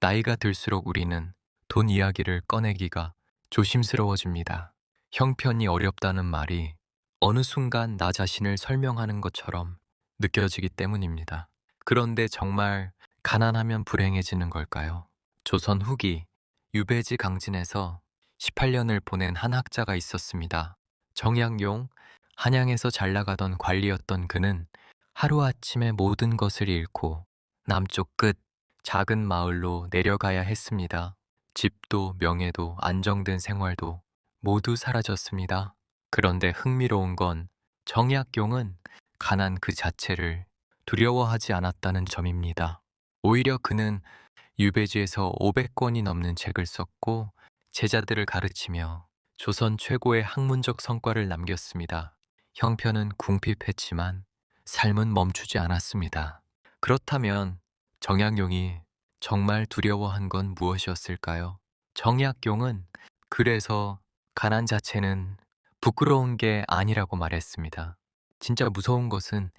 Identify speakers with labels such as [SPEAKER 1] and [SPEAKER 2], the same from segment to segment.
[SPEAKER 1] 나이가 들수록 우리는 돈 이야기를 꺼내기가 조심스러워집니다. 형편이 어렵다는 말이 어느 순간 나 자신을 설명하는 것처럼 느껴지기 때문입니다. 그런데 정말 가난하면 불행해지는 걸까요? 조선 후기 유배지 강진에서 18년을 보낸 한 학자가 있었습니다. 정약용, 한양에서 잘 나가던 관리였던 그는 하루아침에 모든 것을 잃고 남쪽 끝 작은 마을로 내려가야 했습니다. 집도 명예도 안정된 생활도 모두 사라졌습니다. 그런데 흥미로운 건 정약용은 가난 그 자체를 두려워하지 않았다는 점입니다. 오히려 그는 유배지에서 500권이 넘는 책을 썼고 제자들을 가르치며 조선 최고의 학문적 성과를 남겼습니다. 형편은 궁핍했지만 삶은 멈추지 않았습니다. 그렇다면 정약용이 정말 두려워한 건 무엇이었을까요? 정약용은 그래서 가난 자체는 부끄러운 게 아니라고 말했습니다. 진짜 무서운 것은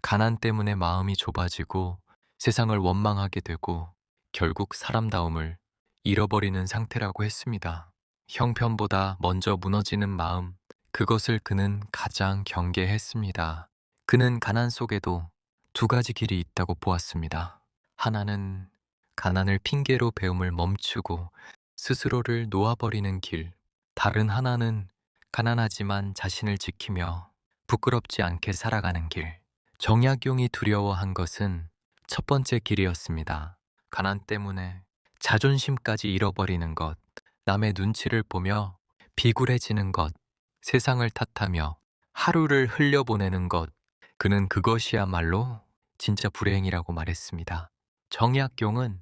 [SPEAKER 1] 가난 때문에 마음이 좁아지고 세상을 원망하게 되고 결국 사람다움을 잃어버리는 상태라고 했습니다. 형편보다 먼저 무너지는 마음, 그것을 그는 가장 경계했습니다. 그는 가난 속에도 두 가지 길이 있다고 보았습니다. 하나는 가난을 핑계로 배움을 멈추고 스스로를 놓아버리는 길. 다른 하나는 가난하지만 자신을 지키며 부끄럽지 않게 살아가는 길. 정약용이 두려워한 것은 첫 번째 길이었습니다. 가난 때문에 자존심까지 잃어버리는 것, 남의 눈치를 보며 비굴해지는 것, 세상을 탓하며 하루를 흘려보내는 것, 그는 그것이야말로 진짜 불행이라고 말했습니다. 정약용은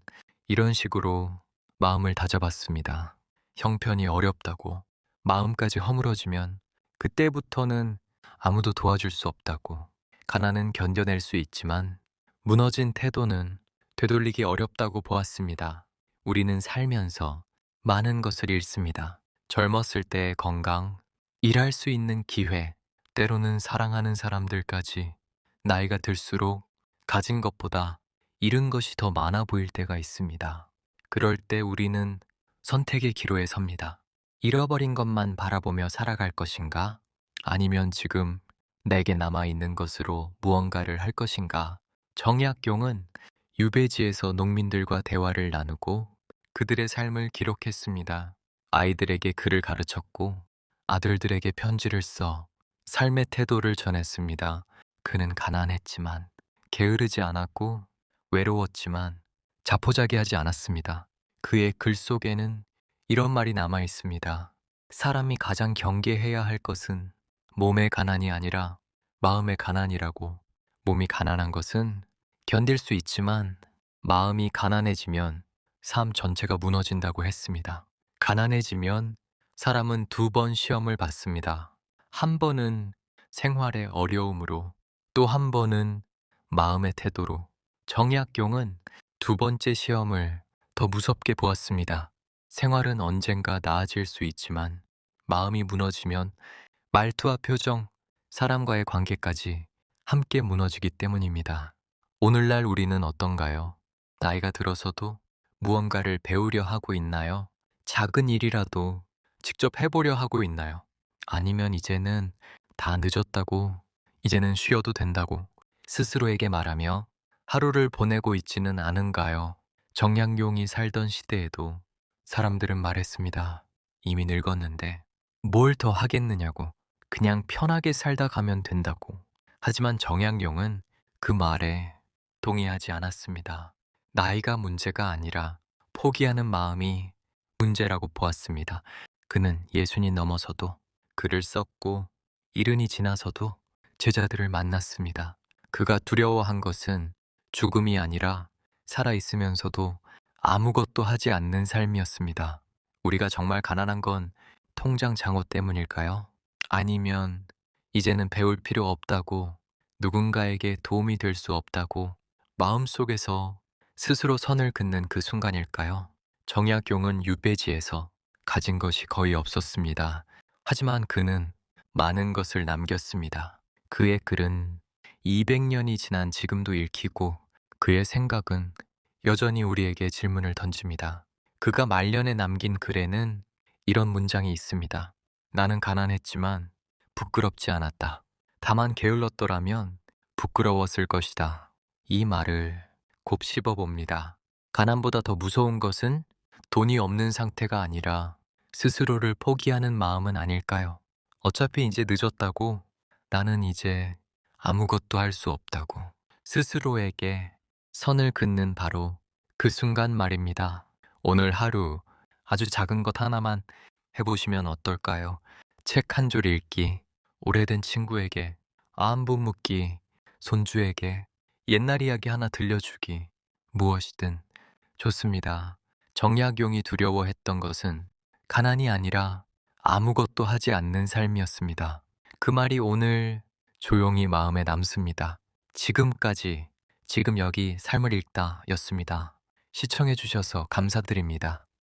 [SPEAKER 1] 이런 식으로 마음을 다잡았습니다. 형편이 어렵다고 마음까지 허물어지면 그때부터는 아무도 도와줄 수 없다고. 가난은 견뎌낼 수 있지만 무너진 태도는 되돌리기 어렵다고 보았습니다. 우리는 살면서 많은 것을 잃습니다. 젊었을 때의 건강, 일할 수 있는 기회, 때로는 사랑하는 사람들까지 나이가 들수록 가진 것보다 잃은 것이 더 많아 보일 때가 있습니다. 그럴 때 우리는 선택의 기로에 섭니다. 잃어버린 것만 바라보며 살아갈 것인가? 아니면 지금 내게 남아있는 것으로 무언가를 할 것인가? 정약용은 유배지에서 농민들과 대화를 나누고 그들의 삶을 기록했습니다. 아이들에게 글을 가르쳤고 아들들에게 편지를 써 삶의 태도를 전했습니다. 그는 가난했지만 게으르지 않았고 외로웠지만 자포자기하지 않았습니다. 그의 글 속에는 이런 말이 남아 있습니다. 사람이 가장 경계해야 할 것은 몸의 가난이 아니라 마음의 가난이라고. 몸이 가난한 것은 견딜 수 있지만 마음이 가난해지면 삶 전체가 무너진다고 했습니다. 가난해지면 사람은 두 번 시험을 받습니다. 한 번은 생활의 어려움으로, 또 한 번은 마음의 태도로. 정약용은 두 번째 시험을 더 무섭게 보았습니다. 생활은 언젠가 나아질 수 있지만 마음이 무너지면 말투와 표정, 사람과의 관계까지 함께 무너지기 때문입니다. 오늘날 우리는 어떤가요? 나이가 들어서도 무언가를 배우려 하고 있나요? 작은 일이라도 직접 해보려 하고 있나요? 아니면 이제는 다 늦었다고, 이제는 쉬어도 된다고 스스로에게 말하며 하루를 보내고 있지는 않은가요? 정약용이 살던 시대에도 사람들은 말했습니다. 이미 늙었는데 뭘 더 하겠느냐고, 그냥 편하게 살다 가면 된다고. 하지만 정약용은 그 말에 동의하지 않았습니다. 나이가 문제가 아니라 포기하는 마음이 문제라고 보았습니다. 그는 예순이 넘어서도 글을 썼고 이른이 지나서도 제자들을 만났습니다. 그가 두려워한 것은 죽음이 아니라 살아있으면서도 아무것도 하지 않는 삶이었습니다. 우리가 정말 가난한 건 통장 잔고 때문일까요? 아니면 이제는 배울 필요 없다고, 누군가에게 도움이 될 수 없다고 마음속에서 스스로 선을 긋는 그 순간일까요? 정약용은 유배지에서 가진 것이 거의 없었습니다. 하지만 그는 많은 것을 남겼습니다. 그의 글은 200년이 지난 지금도 읽히고 그의 생각은 여전히 우리에게 질문을 던집니다. 그가 말년에 남긴 글에는 이런 문장이 있습니다. 나는 가난했지만 부끄럽지 않았다. 다만 게을렀더라면 부끄러웠을 것이다. 이 말을 곱씹어 봅니다. 가난보다 더 무서운 것은 돈이 없는 상태가 아니라 스스로를 포기하는 마음은 아닐까요? 어차피 이제 늦었다고, 나는 이제 아무것도 할 수 없다고 스스로에게 선을 긋는 바로 그 순간 말입니다. 오늘 하루 아주 작은 것 하나만 해보시면 어떨까요? 책 한 줄 읽기, 오래된 친구에게 안부 묻기, 손주에게 옛날 이야기 하나 들려주기, 무엇이든 좋습니다. 정약용이 두려워했던 것은 가난이 아니라 아무것도 하지 않는 삶이었습니다. 그 말이 오늘 조용히 마음에 남습니다. 지금까지 지금 여기 삶을 읽다 였습니다. 시청해주셔서 감사드립니다.